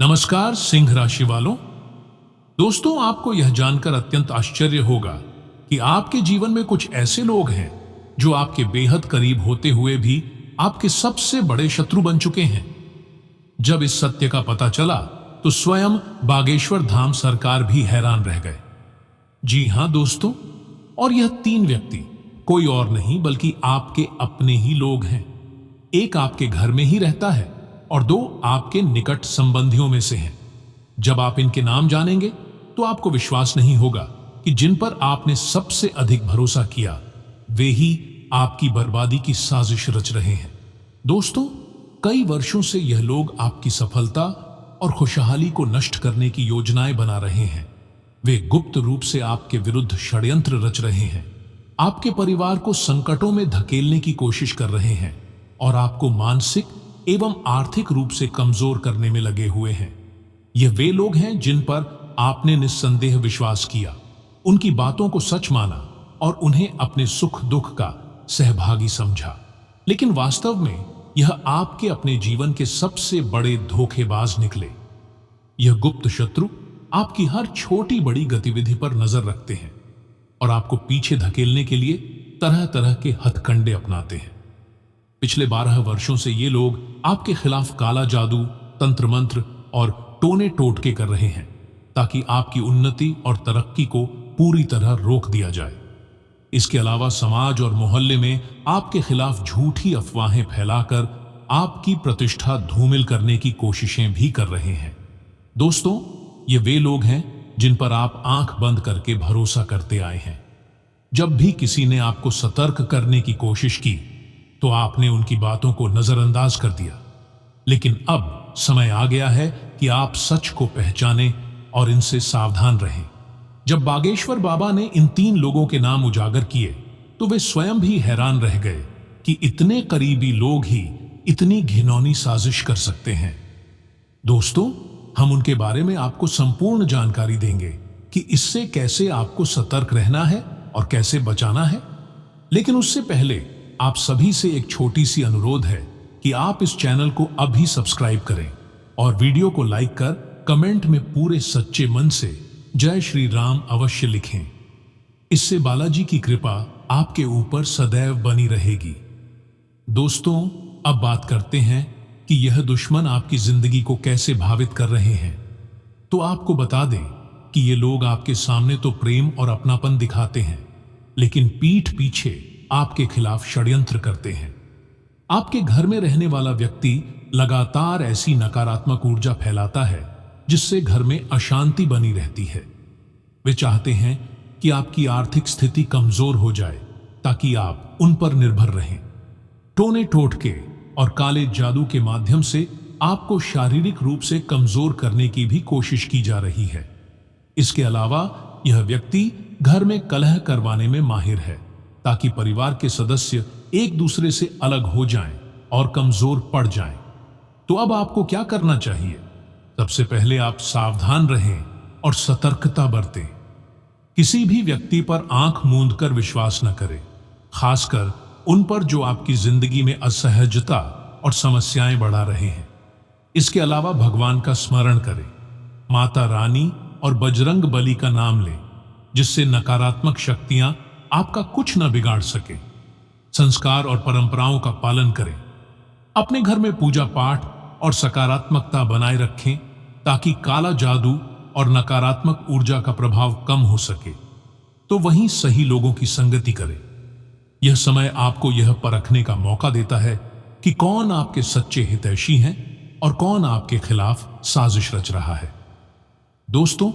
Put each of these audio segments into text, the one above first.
नमस्कार सिंह राशि वालों। दोस्तों, आपको यह जानकर अत्यंत आश्चर्य होगा कि आपके जीवन में कुछ ऐसे लोग हैं जो आपके बेहद करीब होते हुए भी आपके सबसे बड़े शत्रु बन चुके हैं। जब इस सत्य का पता चला तो स्वयं बागेश्वर धाम सरकार भी हैरान रह गए। जी हां दोस्तों, और यह तीन व्यक्ति कोई और नहीं बल्कि आपके अपने ही लोग हैं। एक आपके घर में ही रहता है और दो आपके निकट संबंधियों में से हैं। जब आप इनके नाम जानेंगे तो आपको विश्वास नहीं होगा कि जिन पर आपने सबसे अधिक भरोसा किया वे ही आपकी बर्बादी की साजिश रच रहे हैं। दोस्तों, कई वर्षों से यह लोग आपकी सफलता और खुशहाली को नष्ट करने की योजनाएं बना रहे हैं। वे गुप्त रूप से आपके विरुद्ध षड्यंत्र रच रहे हैं, आपके परिवार को संकटों में धकेलने की कोशिश कर रहे हैं और आपको मानसिक एवं आर्थिक रूप से कमजोर करने में लगे हुए हैं। ये वे लोग हैं जिन पर आपने निस्संदेह विश्वास किया, उनकी बातों को सच माना और उन्हें अपने सुख दुख का सहभागी समझा। लेकिन वास्तव में यह आपके अपने जीवन के सबसे बड़े धोखेबाज निकले। यह गुप्त शत्रु आपकी हर छोटी बड़ी गतिविधि पर नजर रखते हैं और आपको पीछे धकेलने के लिए तरह तरह के हथकंडे अपनाते हैं। पिछले 12 वर्षों से ये लोग आपके खिलाफ काला जादू, तंत्र मंत्र और टोने टोटके कर रहे हैं ताकि आपकी उन्नति और तरक्की को पूरी तरह रोक दिया जाए। इसके अलावा समाज और मोहल्ले में आपके खिलाफ झूठी अफवाहें फैलाकर आपकी प्रतिष्ठा धूमिल करने की कोशिशें भी कर रहे हैं। दोस्तों, ये वे लोग हैं जिन पर आप आंख बंद करके भरोसा करते आए हैं। जब भी किसी ने आपको सतर्क करने की कोशिश की तो आपने उनकी बातों को नजरअंदाज कर दिया। लेकिन अब समय आ गया है कि आप सच को पहचानें और इनसे सावधान रहें। जब बागेश्वर बाबा ने इन तीन लोगों के नाम उजागर किए तो वे स्वयं भी हैरान रह गए कि इतने करीबी लोग ही इतनी घिनौनी साजिश कर सकते हैं। दोस्तों, हम उनके बारे में आपको संपूर्ण जानकारी देंगे कि इससे कैसे आपको सतर्क रहना है और कैसे बचाना है। लेकिन उससे पहले आप सभी से एक छोटी सी अनुरोध है कि आप इस चैनल को अभी सब्सक्राइब करें और वीडियो को लाइक कर कमेंट में पूरे सच्चे मन से जय श्री राम अवश्य लिखें। इससे बालाजी की कृपा आपके ऊपर सदैव बनी रहेगी। दोस्तों, अब बात करते हैं कि यह दुश्मन आपकी जिंदगी को कैसे भावित कर रहे हैं। तो आपको बता दें कि ये लोग आपके सामने तो प्रेम और अपनापन दिखाते हैं, लेकिन पीठ पीछे आपके खिलाफ षड्यंत्र करते हैं। आपके घर में रहने वाला व्यक्ति लगातार ऐसी नकारात्मक ऊर्जा फैलाता है जिससे घर में अशांति बनी रहती है। वे चाहते हैं कि आपकी आर्थिक स्थिति कमजोर हो जाए ताकि आप उन पर निर्भर रहें। टोने टोटके और काले जादू के माध्यम से आपको शारीरिक रूप से कमजोर करने की भी कोशिश की जा रही है। इसके अलावा यह व्यक्ति घर में कलह करवाने में माहिर है ताकि परिवार के सदस्य एक दूसरे से अलग हो जाएं और कमजोर पड़ जाएं। तो अब आपको क्या करना चाहिए? सबसे पहले आप सावधान रहें और सतर्कता बरतें। किसी भी व्यक्ति पर आंख मूंद कर विश्वास न करें, खासकर उन पर जो आपकी जिंदगी में असहजता और समस्याएं बढ़ा रहे हैं। इसके अलावा भगवान का स्मरण करें, माता रानी और बजरंग बली का नाम लें, जिससे नकारात्मक शक्तियां आपका कुछ न बिगाड़ सके। संस्कार और परंपराओं का पालन करें। अपने घर में पूजा पाठ और सकारात्मकता बनाए रखें ताकि काला जादू और नकारात्मक ऊर्जा का प्रभाव कम हो सके। तो वहीं सही लोगों की संगति करें। यह समय आपको यह परखने का मौका देता है कि कौन आपके सच्चे हितैषी हैं और कौन आपके खिलाफ साजिश रच रहा है। दोस्तों,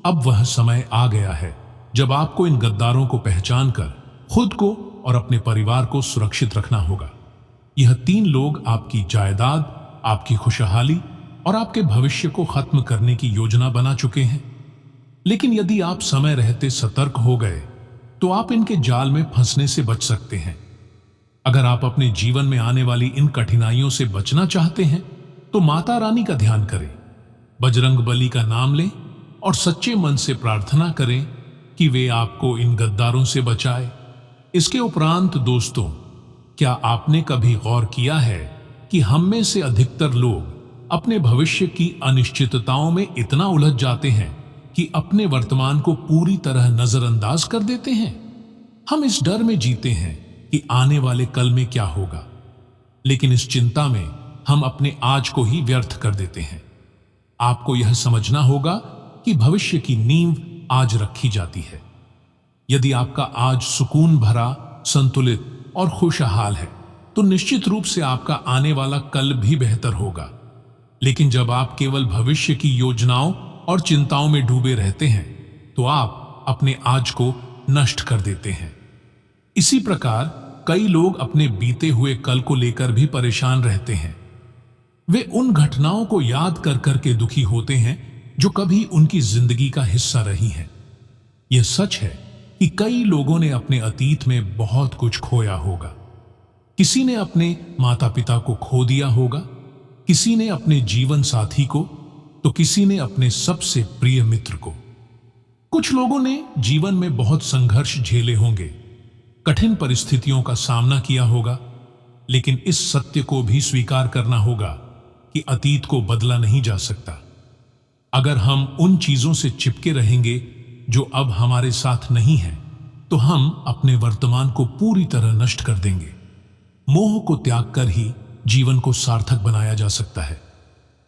अब वह समय आ गया है जब आपको इन गद्दारों को पहचान कर खुद को और अपने परिवार को सुरक्षित रखना होगा। यह तीन लोग आपकी जायदाद, आपकी खुशहाली और आपके भविष्य को खत्म करने की योजना बना चुके हैं। लेकिन यदि आप समय रहते सतर्क हो गए तो आप इनके जाल में फंसने से बच सकते हैं। अगर आप अपने जीवन में आने वाली इन कठिनाइयों से बचना चाहते हैं तो माता रानी का ध्यान करें, बजरंग बली का नाम लें और सच्चे मन से प्रार्थना करें कि वे आपको इन गद्दारों से बचाए। इसके उपरांत दोस्तों, क्या आपने कभी गौर किया है कि हम में से अधिकतर लोग अपने भविष्य की अनिश्चितताओं में इतना उलझ जाते हैं कि अपने वर्तमान को पूरी तरह नजरअंदाज कर देते हैं। हम इस डर में जीते हैं कि आने वाले कल में क्या होगा, लेकिन इस चिंता में हम अपने आज को ही व्यर्थ कर देते हैं। आपको यह समझना होगा कि भविष्य की नींव आज रखी जाती है। यदि आपका आज सुकून भरा, संतुलित और खुशहाल है, तो निश्चित रूप से आपका आने वाला कल भी बेहतर होगा। लेकिन जब आप केवल भविष्य की योजनाओं और चिंताओं में डूबे रहते हैं, तो आप अपने आज को नष्ट कर देते हैं। इसी प्रकार कई लोग अपने बीते हुए कल को लेकर भी परेशान रहते हैं। वे उन घटनाओं को याद कर करके दुखी होते हैं जो कभी उनकी जिंदगी का हिस्सा रही हैं। यह सच है कि कई लोगों ने अपने अतीत में बहुत कुछ खोया होगा। किसी ने अपने माता पिता को खो दिया होगा, किसी ने अपने जीवन साथी को, तो किसी ने अपने सबसे प्रिय मित्र को। कुछ लोगों ने जीवन में बहुत संघर्ष झेले होंगे, कठिन परिस्थितियों का सामना किया होगा, लेकिन इस सत्य को भी स्वीकार करना होगा कि अतीत को बदला नहीं जा सकता। अगर हम उन चीजों से चिपके रहेंगे जो अब हमारे साथ नहीं है, तो हम अपने वर्तमान को पूरी तरह नष्ट कर देंगे। मोह को त्याग कर ही जीवन को सार्थक बनाया जा सकता है।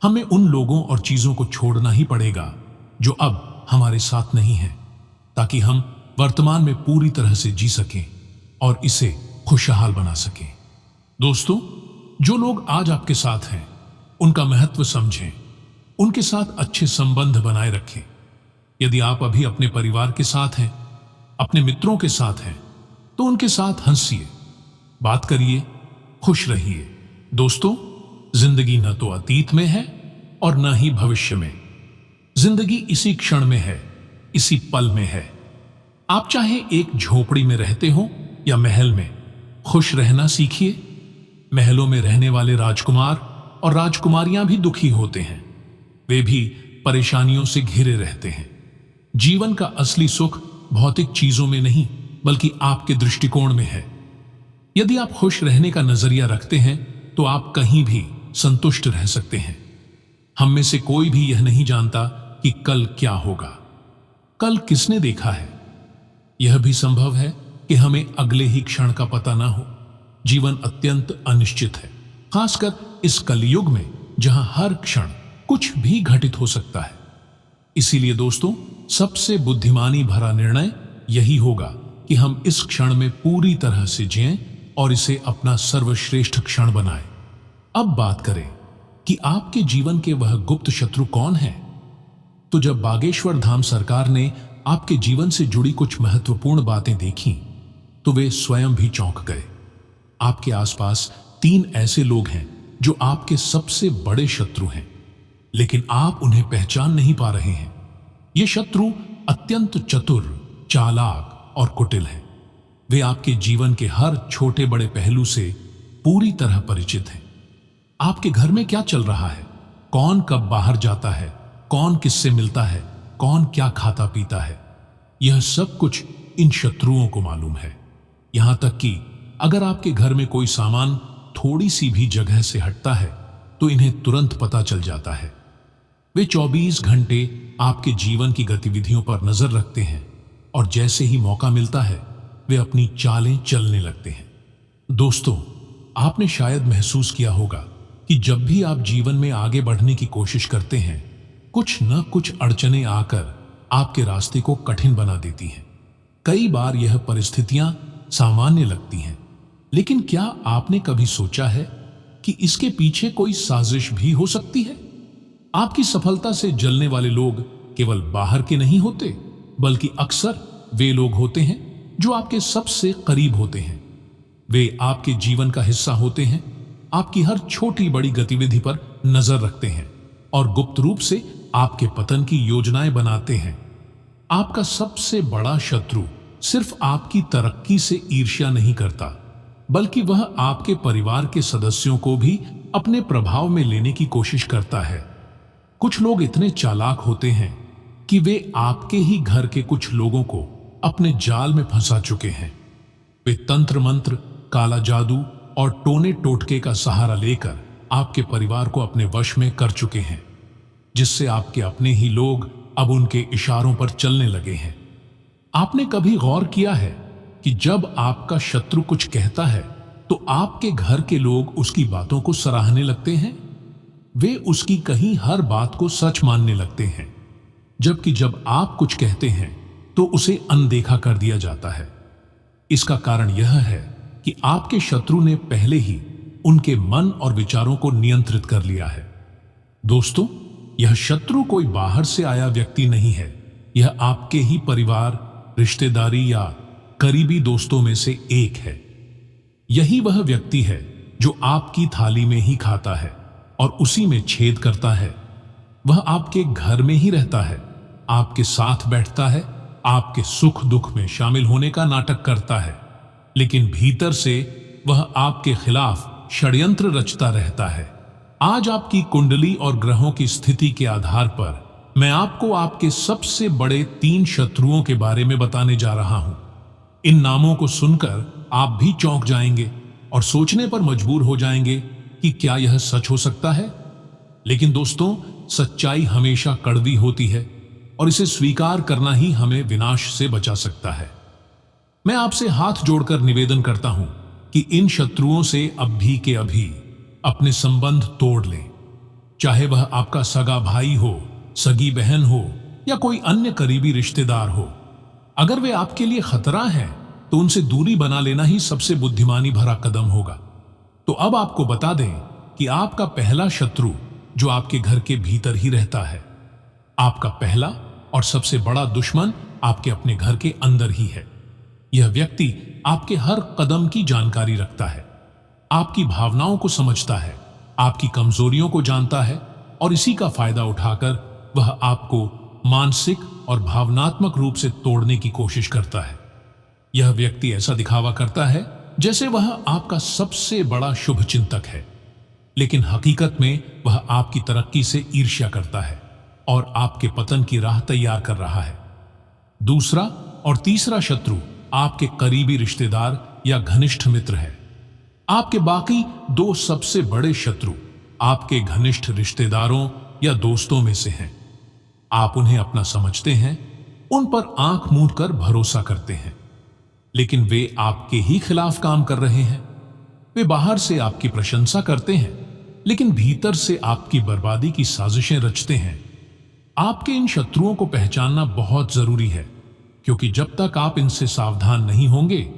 हमें उन लोगों और चीजों को छोड़ना ही पड़ेगा जो अब हमारे साथ नहीं है, ताकि हम वर्तमान में पूरी तरह से जी सकें और इसे खुशहाल बना सकें। दोस्तों, जो लोग आज आपके साथ हैं, उनका महत्व समझें, उनके साथ अच्छे संबंध बनाए रखें। यदि आप अभी अपने परिवार के साथ हैं, अपने मित्रों के साथ हैं, तो उनके साथ हंसिए, बात करिए, खुश रहिए। दोस्तों, जिंदगी न तो अतीत में है और न ही भविष्य में। जिंदगी इसी क्षण में है, इसी पल में है। आप चाहे एक झोपड़ी में रहते हो या महल में, खुश रहना सीखिए। महलों में रहने वाले राजकुमार और राजकुमारियां भी दुखी होते हैं, वे भी परेशानियों से घिरे रहते हैं। जीवन का असली सुख भौतिक चीजों में नहीं, बल्कि आपके दृष्टिकोण में है। यदि आप खुश रहने का नजरिया रखते हैं, तो आप कहीं भी संतुष्ट रह सकते हैं। हम में से कोई भी यह नहीं जानता कि कल क्या होगा। कल किसने देखा है? यह भी संभव है कि हमें अगले ही क्षण का पता ना हो। जीवन अत्यंत अनिश्चित है, खासकर इस कलयुग में जहां हर क्षण कुछ भी घटित हो सकता है। इसीलिए दोस्तों, सबसे बुद्धिमानी भरा निर्णय यही होगा कि हम इस क्षण में पूरी तरह से जिएं और इसे अपना सर्वश्रेष्ठ क्षण बनाएं। अब बात करें कि आपके जीवन के वह गुप्त शत्रु कौन है। तो जब बागेश्वर धाम सरकार ने आपके जीवन से जुड़ी कुछ महत्वपूर्ण बातें देखी, तो वे स्वयं भी चौंक गए। आपके आसपास 3 ऐसे लोग हैं जो आपके सबसे बड़े शत्रु हैं, लेकिन आप उन्हें पहचान नहीं पा रहे हैं। ये शत्रु अत्यंत चतुर, चालाक और कुटिल हैं। वे आपके जीवन के हर छोटे बड़े पहलू से पूरी तरह परिचित हैं। आपके घर में क्या चल रहा है, कौन कब बाहर जाता है, कौन किससे मिलता है, कौन क्या खाता पीता है, यह सब कुछ इन शत्रुओं को मालूम है। यहां तक कि अगर आपके घर में कोई सामान थोड़ी सी भी जगह से हटता है, तो इन्हें तुरंत पता चल जाता है। वे 24 घंटे आपके जीवन की गतिविधियों पर नजर रखते हैं और जैसे ही मौका मिलता है, वे अपनी चालें चलने लगते हैं। दोस्तों, आपने शायद महसूस किया होगा कि जब भी आप जीवन में आगे बढ़ने की कोशिश करते हैं, कुछ न कुछ अड़चनें आकर आपके रास्ते को कठिन बना देती हैं। कई बार यह परिस्थितियां सामान्य लगती हैं, लेकिन क्या आपने कभी सोचा है कि इसके पीछे कोई साजिश भी हो सकती है? आपकी सफलता से जलने वाले लोग केवल बाहर के नहीं होते, बल्कि अक्सर वे लोग होते हैं जो आपके सबसे करीब होते हैं। वे आपके जीवन का हिस्सा होते हैं, आपकी हर छोटी बड़ी गतिविधि पर नजर रखते हैं और गुप्त रूप से आपके पतन की योजनाएं बनाते हैं। आपका सबसे बड़ा शत्रु सिर्फ आपकी तरक्की से ईर्ष्या नहीं करता, बल्कि वह आपके परिवार के सदस्यों को भी अपने प्रभाव में लेने की कोशिश करता है। कुछ लोग इतने चालाक होते हैं कि वे आपके ही घर के कुछ लोगों को अपने जाल में फंसा चुके हैं। वे तंत्र मंत्र, काला जादू और टोने टोटके का सहारा लेकर आपके परिवार को अपने वश में कर चुके हैं, जिससे आपके अपने ही लोग अब उनके इशारों पर चलने लगे हैं। आपने कभी गौर किया है कि जब आपका शत्रु कुछ कहता है तो आपके घर के लोग उसकी बातों को सराहने लगते हैं? वे उसकी कही हर बात को सच मानने लगते हैं, जबकि जब आप कुछ कहते हैं तो उसे अनदेखा कर दिया जाता है। इसका कारण यह है कि आपके शत्रु ने पहले ही उनके मन और विचारों को नियंत्रित कर लिया है। दोस्तों, यह शत्रु कोई बाहर से आया व्यक्ति नहीं है। यह आपके ही परिवार, रिश्तेदारी या करीबी दोस्तों में से एक है। यही वह व्यक्ति है जो आपकी थाली में ही खाता है और उसी में छेद करता है। वह आपके घर में ही रहता है, आपके साथ बैठता है, आपके सुख दुख में शामिल होने का नाटक करता है, लेकिन भीतर से वह आपके खिलाफ षड्यंत्र रचता रहता है। आज आपकी कुंडली और ग्रहों की स्थिति के आधार पर मैं आपको आपके सबसे बड़े 3 शत्रुओं के बारे में बताने जा रहा हूं। इन नामों को सुनकर आप भी चौंक जाएंगे और सोचने पर मजबूर हो जाएंगे कि क्या यह सच हो सकता है। लेकिन दोस्तों, सच्चाई हमेशा कड़वी होती है और इसे स्वीकार करना ही हमें विनाश से बचा सकता है। मैं आपसे हाथ जोड़कर निवेदन करता हूं कि इन शत्रुओं से अभी के अभी अपने संबंध तोड़ लें। चाहे वह आपका सगा भाई हो, सगी बहन हो या कोई अन्य करीबी रिश्तेदार हो। अगर वे आपके लिए खतरा हैं तो उनसे दूरी बना लेना ही सबसे बुद्धिमानी भरा कदम होगा। तो अब आपको बता दें कि आपका पहला शत्रु जो आपके घर के भीतर ही रहता है, आपका पहला और सबसे बड़ा दुश्मन आपके अपने घर के अंदर ही है। यह व्यक्ति आपके हर कदम की जानकारी रखता है, आपकी भावनाओं को समझता है, आपकी कमजोरियों को जानता है और इसी का फायदा उठाकर वह आपको मानसिक और भावनात्मक रूप से तोड़ने की कोशिश करता है। यह व्यक्ति ऐसा दिखावा करता है जैसे वह आपका सबसे बड़ा शुभ चिंतक है, लेकिन हकीकत में वह आपकी तरक्की से ईर्ष्या करता है और आपके पतन की राह तैयार कर रहा है। दूसरा और तीसरा शत्रु आपके करीबी रिश्तेदार या घनिष्ठ मित्र है। आपके बाकी 2 सबसे बड़े शत्रु आपके घनिष्ठ रिश्तेदारों या दोस्तों में से हैं। आप उन्हें अपना समझते हैं, उन पर आंख मूंद कर भरोसा करते हैं, लेकिन वे आपके ही खिलाफ काम कर रहे हैं। वे बाहर से आपकी प्रशंसा करते हैं, लेकिन भीतर से आपकी बर्बादी की साजिशें रचते हैं। आपके इन शत्रुओं को पहचानना बहुत जरूरी है, क्योंकि जब तक आप इनसे सावधान नहीं होंगे,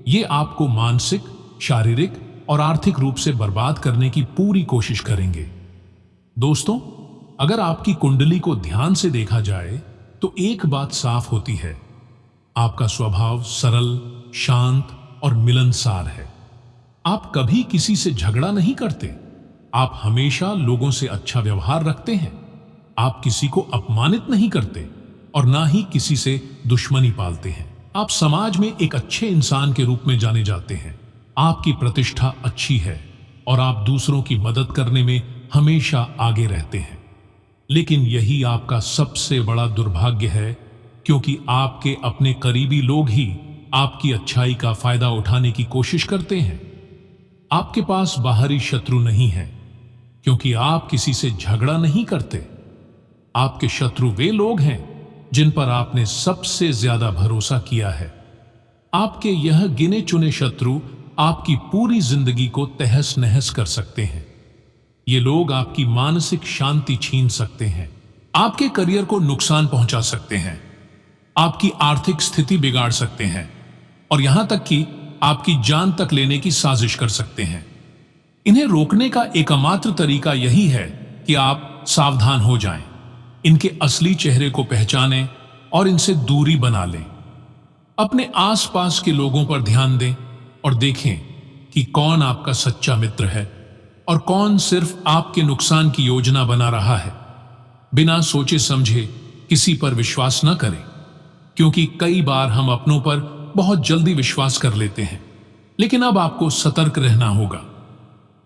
ये आपको मानसिक, शारीरिक और आर्थिक रूप से बर्बाद करने की पूरी कोशिश करेंगे। दोस्तों, अगर आपकी कुंडली को ध्यान से देखा जाए तो एक बात साफ होती है, आपका स्वभाव सरल, शांत और मिलनसार है। आप कभी किसी से झगड़ा नहीं करते, आप हमेशा लोगों से अच्छा व्यवहार रखते हैं। आप किसी को अपमानित नहीं करते और ना ही किसी से दुश्मनी पालते हैं। आप समाज में एक अच्छे इंसान के रूप में जाने जाते हैं। आपकी प्रतिष्ठा अच्छी है और आप दूसरों की मदद करने में हमेशा आगे रहते हैं। लेकिन यही आपका सबसे बड़ा दुर्भाग्य है, क्योंकि आपके अपने करीबी लोग ही आपकी अच्छाई का फायदा उठाने की कोशिश करते हैं। आपके पास बाहरी शत्रु नहीं है, क्योंकि आप किसी से झगड़ा नहीं करते। आपके शत्रु वे लोग हैं जिन पर आपने सबसे ज्यादा भरोसा किया है। आपके यह गिने चुने शत्रु आपकी पूरी जिंदगी को तहस नहस कर सकते हैं। ये लोग आपकी मानसिक शांति छीन सकते हैं, आपके करियर को नुकसान पहुंचा सकते हैं, आपकी आर्थिक स्थिति बिगाड़ सकते हैं और यहां तक कि आपकी जान तक लेने की साजिश कर सकते हैं। इन्हें रोकने का एकमात्र तरीका यही है कि आप सावधान हो जाएं, इनके असली चेहरे को पहचानें और इनसे दूरी बना लें। अपने आसपास के लोगों पर ध्यान दें और देखें कि कौन आपका सच्चा मित्र है और कौन सिर्फ आपके नुकसान की योजना बना रहा है। बिना सोचे समझे किसी पर विश्वास न करें, क्योंकि कई बार हम अपनों पर बहुत जल्दी विश्वास कर लेते हैं। लेकिन अब आपको सतर्क रहना होगा।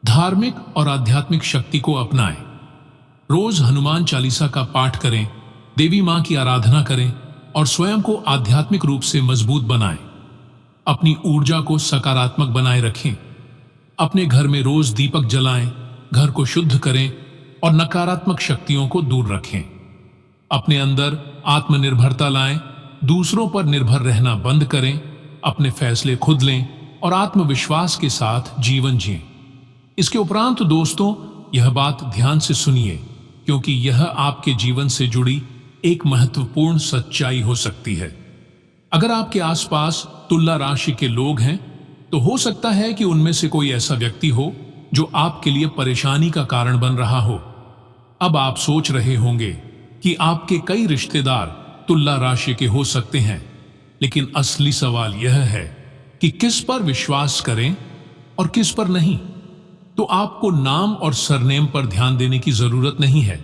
धार्मिक और आध्यात्मिक शक्ति को अपनाएं। रोज हनुमान चालीसा का पाठ करें, देवी मां की आराधना करें और स्वयं को आध्यात्मिक रूप से मजबूत बनाएं। अपनी ऊर्जा को सकारात्मक बनाए रखें। अपने घर में रोज दीपक जलाएं घर को शुद्ध करें और नकारात्मक शक्तियों को दूर रखें। अपने अंदर आत्मनिर्भरता लाएं, दूसरों पर निर्भर रहना बंद करें, अपने फैसले खुद लें और आत्मविश्वास के साथ जीवन जिएं। इसके उपरांत दोस्तों, यह बात ध्यान से सुनिए, क्योंकि यह आपके जीवन से जुड़ी एक महत्वपूर्ण सच्चाई हो सकती है। अगर आपके आसपास तुला राशि के लोग हैं, तो हो सकता है कि उनमें से कोई ऐसा व्यक्ति हो जो आपके लिए परेशानी का कारण बन रहा हो। अब आप सोच रहे होंगे कि आपके कई रिश्तेदार तुला राशि के हो सकते हैं, लेकिन असली सवाल यह है कि किस पर विश्वास करें और किस पर नहीं। तो आपको नाम और सरनेम पर ध्यान देने की जरूरत नहीं है,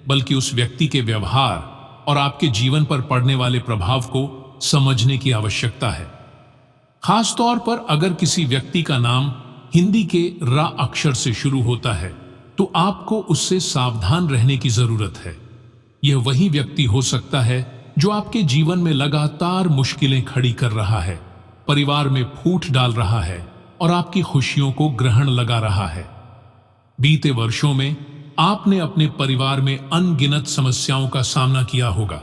बल्कि उस व्यक्ति के व्यवहार और आपके जीवन पर पड़ने वाले प्रभाव को समझने की आवश्यकता है। खास तौर पर अगर किसी व्यक्ति का नाम हिंदी के रा अक्षर से शुरू होता है, तो आपको उससे सावधान रहने की जरूरत है। यह वही व्यक्ति हो सकता है जो आपके जीवन में लगातार मुश्किलें खड़ी कर रहा है, परिवार में फूट डाल रहा है और आपकी खुशियों को ग्रहण लगा रहा है। बीते वर्षों में आपने अपने परिवार में अनगिनत समस्याओं का सामना किया होगा।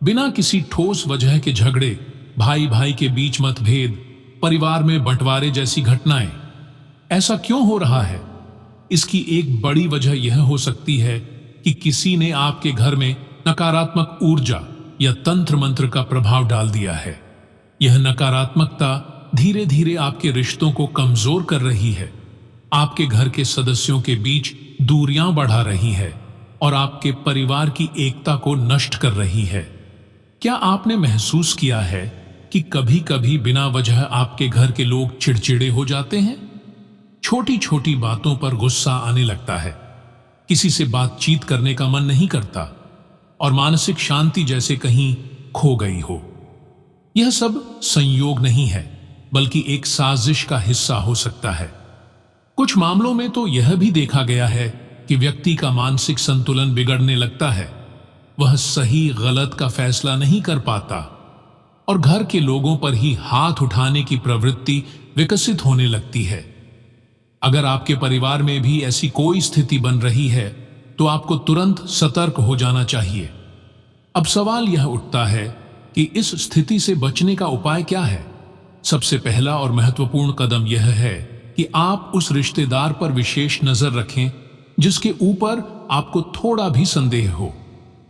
बिना किसी ठोस वजह के झगड़े, भाई भाई के बीच मतभेद, परिवार में बंटवारे जैसी घटनाएं। ऐसा क्यों हो रहा है? इसकी एक बड़ी वजह यह हो सकती है कि किसी ने आपके घर में नकारात्मक ऊर्जा या तंत्र मंत्र का प्रभाव डाल दिया है। यह नकारात्मकता धीरे धीरे आपके रिश्तों को कमजोर कर रही है, आपके घर के सदस्यों के बीच दूरियां बढ़ा रही है और आपके परिवार की एकता को नष्ट कर रही है। क्या आपने महसूस किया है कि कभी कभी बिना वजह आपके घर के लोग चिड़चिड़े हो जाते हैं? छोटी छोटी बातों पर गुस्सा आने लगता है, किसी से बातचीत करने का मन नहीं करता और मानसिक शांति जैसे कहीं खो गई हो। यह सब संयोग नहीं है, बल्कि एक साजिश का हिस्सा हो सकता है। कुछ मामलों में तो यह भी देखा गया है कि व्यक्ति का मानसिक संतुलन बिगड़ने लगता है, वह सही गलत का फैसला नहीं कर पाता और घर के लोगों पर ही हाथ उठाने की प्रवृत्ति विकसित होने लगती है। अगर आपके परिवार में भी ऐसी कोई स्थिति बन रही है, तो आपको तुरंत सतर्क हो जाना चाहिए। अब सवाल यह उठता है कि इस स्थिति से बचने का उपाय क्या है? सबसे पहला और महत्वपूर्ण कदम यह है कि आप उस रिश्तेदार पर विशेष नजर रखें जिसके ऊपर आपको थोड़ा भी संदेह हो।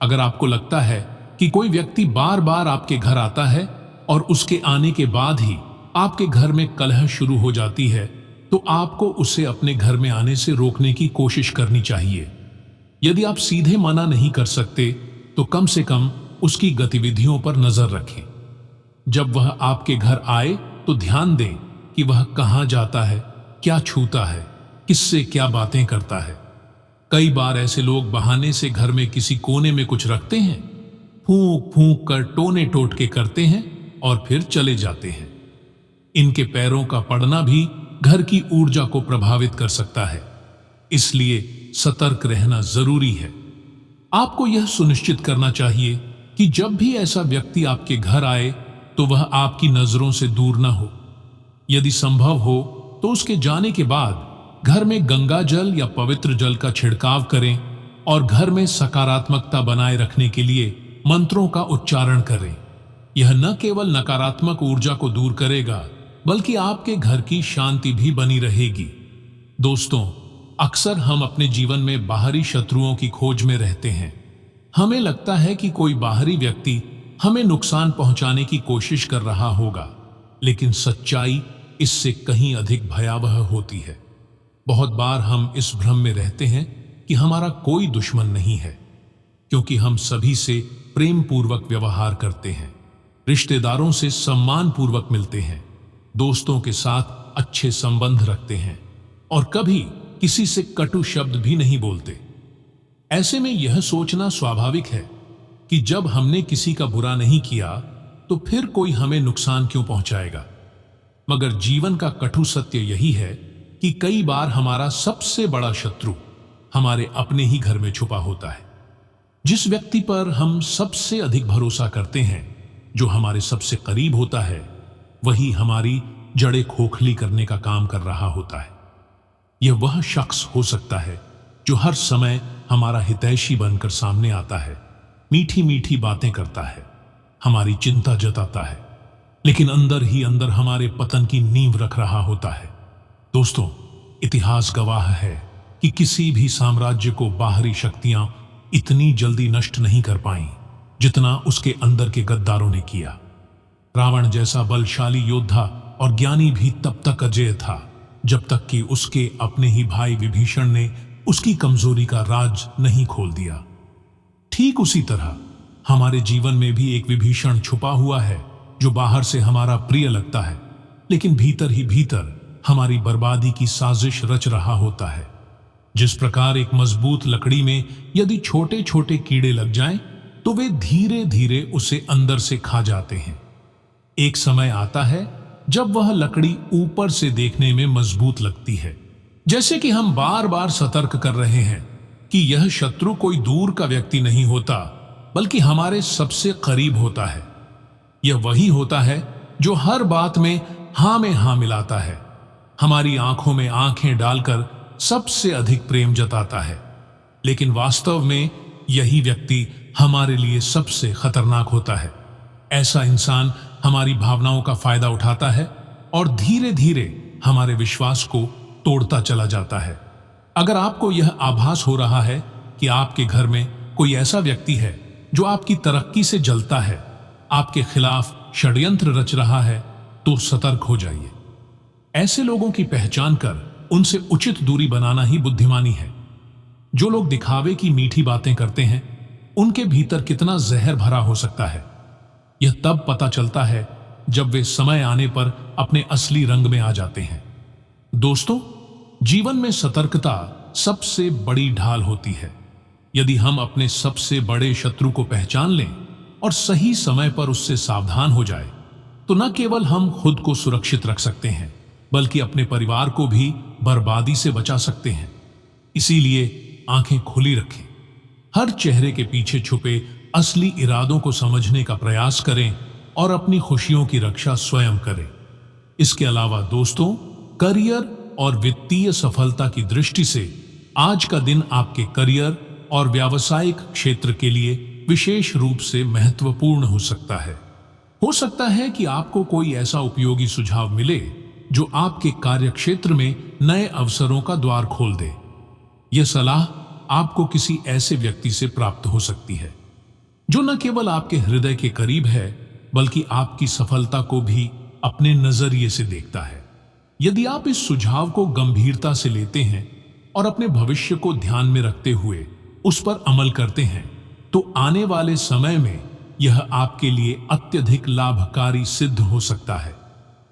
अगर आपको लगता है कि कोई व्यक्ति बार बार आपके घर आता है और उसके आने के बाद ही आपके घर में कलह शुरू हो जाती है, तो आपको उसे अपने घर में आने से रोकने की कोशिश करनी चाहिए। यदि आप सीधे मना नहीं कर सकते, तो कम से कम उसकी गतिविधियों पर नजर रखें। जब वह आपके घर आए तो ध्यान दें कि वह कहाँ जाता है, क्या छूता है, किससे क्या बातें करता है। कई बार ऐसे लोग बहाने से घर में किसी कोने में कुछ रखते हैं, फूंक फूंक कर टोने टोटके करते हैं और फिर चले जाते हैं। इनके पैरों का पड़ना भी घर की ऊर्जा को प्रभावित कर सकता है, इसलिए सतर्क रहना जरूरी है। आपको यह सुनिश्चित करना चाहिए कि जब भी ऐसा व्यक्ति आपके घर आए तो वह आपकी नजरों से दूर न हो। यदि संभव हो तो उसके जाने के बाद घर में गंगा जल या पवित्र जल का छिड़काव करें और घर में सकारात्मकता बनाए रखने के लिए मंत्रों का उच्चारण करें। यह न केवल नकारात्मक ऊर्जा को दूर करेगा, बल्कि आपके घर की शांति भी बनी रहेगी। दोस्तों, अक्सर हम अपने जीवन में बाहरी शत्रुओं की खोज में रहते हैं। हमें लगता है कि कोई बाहरी व्यक्ति हमें नुकसान पहुंचाने की कोशिश कर रहा होगा, लेकिन सच्चाई इससे कहीं अधिक भयावह होती है। बहुत बार हम इस भ्रम में रहते हैं कि हमारा कोई दुश्मन नहीं है, क्योंकि हम सभी से प्रेम पूर्वक व्यवहार करते हैं, रिश्तेदारों से सम्मान पूर्वक मिलते हैं, दोस्तों के साथ अच्छे संबंध रखते हैं और कभी किसी से कटु शब्द भी नहीं बोलते। ऐसे में यह सोचना स्वाभाविक है कि जब हमने किसी का बुरा नहीं किया, तो फिर कोई हमें नुकसान क्यों पहुंचाएगा। मगर जीवन का कटु सत्य यही है कि कई बार हमारा सबसे बड़ा शत्रु हमारे अपने ही घर में छुपा होता है। जिस व्यक्ति पर हम सबसे अधिक भरोसा करते हैं, जो हमारे सबसे करीब होता है, वही हमारी जड़ें खोखली करने का काम कर रहा होता है। यह वह शख्स हो सकता है जो हर समय हमारा हितैषी बनकर सामने आता है, मीठी मीठी बातें करता है, हमारी चिंता जताता है, लेकिन अंदर ही अंदर हमारे पतन की नींव रख रहा होता है। दोस्तों, इतिहास गवाह है कि किसी भी साम्राज्य को बाहरी शक्तियां इतनी जल्दी नष्ट नहीं कर पाईं जितना उसके अंदर के गद्दारों ने किया। रावण जैसा बलशाली योद्धा और ज्ञानी भी तब तक अजेय था जब तक कि उसके अपने ही भाई विभीषण ने उसकी कमजोरी का राज नहीं खोल दिया। ठीक उसी तरह हमारे जीवन में भी एक विभीषण छुपा हुआ है जो बाहर से हमारा प्रिय लगता है, लेकिन भीतर ही भीतर हमारी बर्बादी की साजिश रच रहा होता है। जिस प्रकार एक मजबूत लकड़ी में यदि छोटे छोटे कीड़े लग जाएं, तो वे धीरे धीरे उसे अंदर से खा जाते हैं। एक समय आता है जब वह लकड़ी ऊपर से देखने में मजबूत लगती है, जैसे कि हम बार बार सतर्क कर रहे हैं कि यह शत्रु कोई दूर का व्यक्ति नहीं होता, बल्कि हमारे सबसे करीब होता है। यह वही होता है जो हर बात में हाँ मिलाता है, हमारी आंखों में आंखें डालकर सबसे अधिक प्रेम जताता है, लेकिन वास्तव में यही व्यक्ति हमारे लिए सबसे खतरनाक होता है। ऐसा इंसान हमारी भावनाओं का फायदा उठाता है और धीरे धीरे हमारे विश्वास को तोड़ता चला जाता है। अगर आपको यह आभास हो रहा है कि आपके घर में कोई ऐसा व्यक्ति है जो आपकी तरक्की से जलता है, आपके खिलाफ षड्यंत्र रच रहा है, तो सतर्क हो जाइए। ऐसे लोगों की पहचान कर उनसे उचित दूरी बनाना ही बुद्धिमानी है। जो लोग दिखावे की मीठी बातें करते हैं, उनके भीतर कितना जहर भरा हो सकता है, यह तब पता चलता है जब वे समय आने पर अपने असली रंग में आ जाते हैं। दोस्तों, जीवन में सतर्कता सबसे बड़ी ढाल होती है। यदि हम अपने सबसे बड़े शत्रु को पहचान लें और सही समय पर उससे सावधान हो जाए, तो न केवल हम खुद को सुरक्षित रख सकते हैं, बल्कि अपने परिवार को भी बर्बादी से बचा सकते हैं। इसीलिए आंखें खुली रखें, हर चेहरे के पीछे छुपे असली इरादों को समझने का प्रयास करें और अपनी खुशियों की रक्षा स्वयं करें। इसके अलावा दोस्तों, करियर और वित्तीय सफलता की दृष्टि से आज का दिन आपके करियर और व्यावसायिक क्षेत्र के लिए विशेष रूप से महत्वपूर्ण हो सकता है। हो सकता है कि आपको कोई ऐसा उपयोगी सुझाव मिले जो आपके कार्यक्षेत्र में नए अवसरों का द्वार खोल दे। यह सलाह आपको किसी ऐसे व्यक्ति से प्राप्त हो सकती है जो न केवल आपके हृदय के करीब है, बल्कि आपकी सफलता को भी अपने नजरिए से देखता है। यदि आप इस सुझाव को गंभीरता से लेते हैं और अपने भविष्य को ध्यान में रखते हुए उस पर अमल करते हैं, तो आने वाले समय में यह आपके लिए अत्यधिक लाभकारी सिद्ध हो सकता है।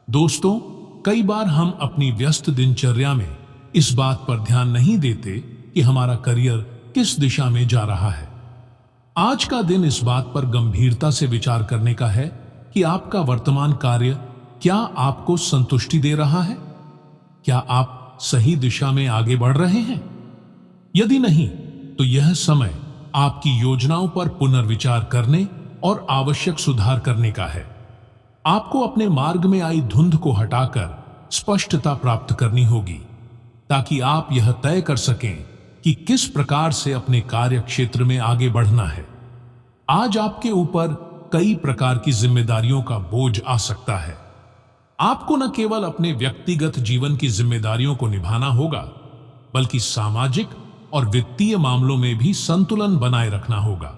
दोस्तों, कई बार हम अपनी व्यस्त दिनचर्या में इस बात पर ध्यान नहीं देते कि हमारा करियर किस दिशा में जा रहा है। आज का दिन इस बात पर गंभीरता से विचार करने का है कि आपका वर्तमान कार्य क्या आपको संतुष्टि दे रहा है? क्या आप सही दिशा में आगे बढ़ रहे हैं? यदि नहीं, तो यह समय आपकी योजनाओं पर पुनर्विचार करने और आवश्यक सुधार करने का है। आपको अपने मार्ग में आई धुंध को हटाकर स्पष्टता प्राप्त करनी होगी, ताकि आप यह तय कर सकें कि किस प्रकार से अपने कार्य क्षेत्र में आगे बढ़ना है। आज आपके ऊपर कई प्रकार की जिम्मेदारियों का बोझ आ सकता है। आपको न केवल अपने व्यक्तिगत जीवन की जिम्मेदारियों को निभाना होगा, बल्कि सामाजिक और वित्तीय मामलों में भी संतुलन बनाए रखना होगा।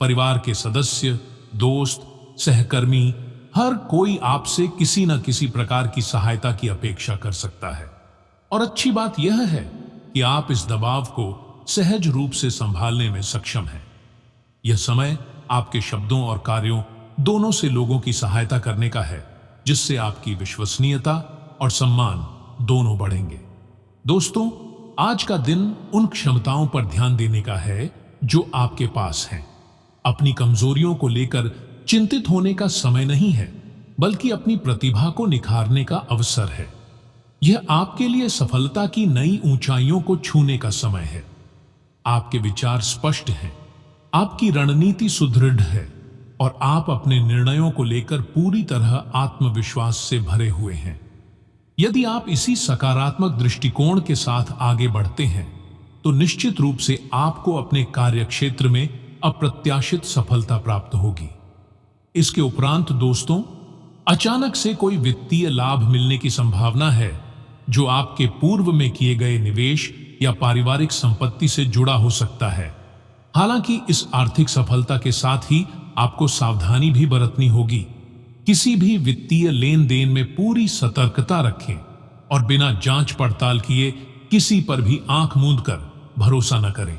परिवार के सदस्य, दोस्त, सहकर्मी, हर कोई आपसे किसी न किसी प्रकार की सहायता की अपेक्षा कर सकता है। और अच्छी बात यह है कि आप इस दबाव को सहज रूप से संभालने में सक्षम हैं। यह समय आपके शब्दों और कार्यों दोनों से लोगों की सहायता करने का है, जिससे आपकी विश्वसनीयता और सम्मान दोनों बढ़ेंगे। दोस्तों, आज का दिन उन क्षमताओं पर ध्यान देने का है जो आपके पास हैं। अपनी कमजोरियों को लेकर चिंतित होने का समय नहीं है, बल्कि अपनी प्रतिभा को निखारने का अवसर है। यह आपके लिए सफलता की नई ऊंचाइयों को छूने का समय है। आपके विचार स्पष्ट हैं, आपकी रणनीति सुदृढ़ है और आप अपने निर्णयों को लेकर पूरी तरह आत्मविश्वास से भरे हुए हैं। यदि आप इसी सकारात्मक दृष्टिकोण के साथ आगे बढ़ते हैं तो निश्चित रूप से आपको अपने कार्यक्षेत्र में अप्रत्याशित सफलता प्राप्त होगी। इसके उपरांत दोस्तों, अचानक से कोई वित्तीय लाभ मिलने की संभावना है जो आपके पूर्व में किए गए निवेश या पारिवारिक संपत्ति से जुड़ा हो सकता है। हालांकि इस आर्थिक सफलता के साथ ही आपको सावधानी भी बरतनी होगी। किसी भी वित्तीय लेन देन में पूरी सतर्कता रखें और बिना जांच पड़ताल किए किसी पर भी आंख मूंद कर भरोसा न करें।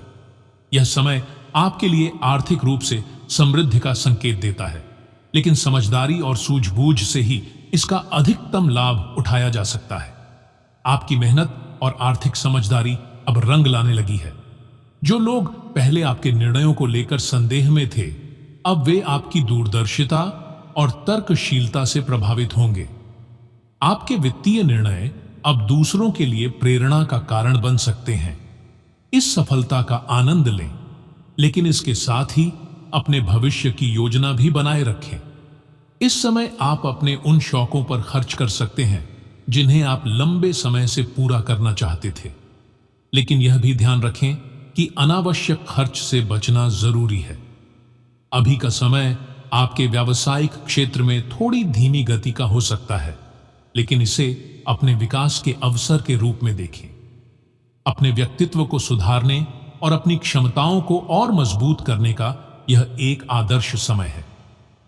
यह समय आपके लिए आर्थिक रूप से समृद्धि का संकेत देता है, लेकिन समझदारी और सूझबूझ से ही इसका अधिकतम लाभ उठाया जा सकता है। आपकी मेहनत और आर्थिक समझदारी अब रंग लाने लगी है। जो लोग पहले आपके निर्णयों को लेकर संदेह में थे, अब वे आपकी दूरदर्शिता और तर्कशीलता से प्रभावित होंगे। आपके वित्तीय निर्णय अब दूसरों के लिए प्रेरणा का कारण बन सकते हैं। इस सफलता का आनंद लें, लेकिन इसके साथ ही अपने भविष्य की योजना भी बनाए रखें। इस समय आप अपने उन शौकों पर खर्च कर सकते हैं जिन्हें आप लंबे समय से पूरा करना चाहते थे, लेकिन यह भी ध्यान रखें कि अनावश्यक खर्च से बचना जरूरी है। अभी का समय आपके व्यावसायिक क्षेत्र में थोड़ी धीमी गति का हो सकता है, लेकिन इसे अपने विकास के अवसर के रूप में देखें। अपने व्यक्तित्व को सुधारने और अपनी क्षमताओं को और मजबूत करने का यह एक आदर्श समय है।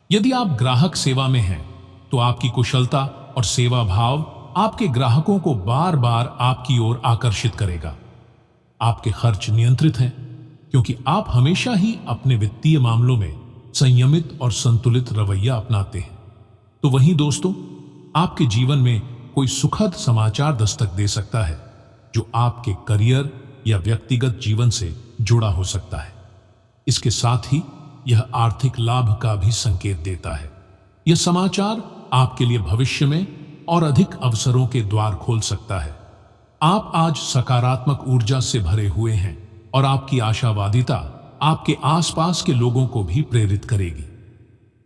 यदि आप ग्राहक सेवा में हैं, तो आपकी कुशलता और सेवा भाव आपके ग्राहकों को बार बार आपकी ओर आकर्षित करेगा। आपके खर्च नियंत्रित हैं, क्योंकि आप हमेशा ही अपने वित्तीय मामलों में संयमित और संतुलित रवैया अपनाते हैं। तो वहीं दोस्तों, आपके जीवन में कोई सुखद समाचार दस्तक दे सकता है जो आपके करियर या व्यक्तिगत जीवन से जुड़ा हो सकता है। इसके साथ ही यह आर्थिक लाभ का भी संकेत देता है। यह समाचार आपके लिए भविष्य में और अधिक अवसरों के द्वार खोल सकता है। आप आज सकारात्मक ऊर्जा से भरे हुए हैं और आपकी आशावादिता आपके आसपास के लोगों को भी प्रेरित करेगी।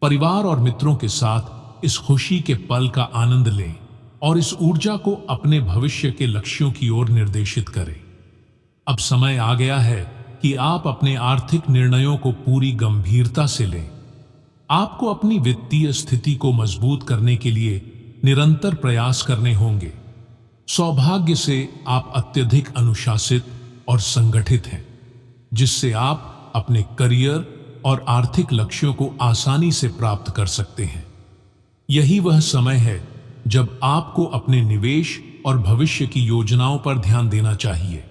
परिवार और मित्रों के साथ इस खुशी के पल का आनंद लें और इस ऊर्जा को अपने भविष्य के लक्ष्यों की ओर निर्देशित करें। अब समय आ गया है कि आप अपने आर्थिक निर्णयों को पूरी गंभीरता से लें। आपको अपनी वित्तीय स्थिति को मजबूत करने के लिए निरंतर प्रयास करने होंगे। सौभाग्य से आप अत्यधिक अनुशासित और संगठित हैं, जिससे आप अपने करियर और आर्थिक लक्ष्यों को आसानी से प्राप्त कर सकते हैं। यही वह समय है जब आपको अपने निवेश और भविष्य की योजनाओं पर ध्यान देना चाहिए।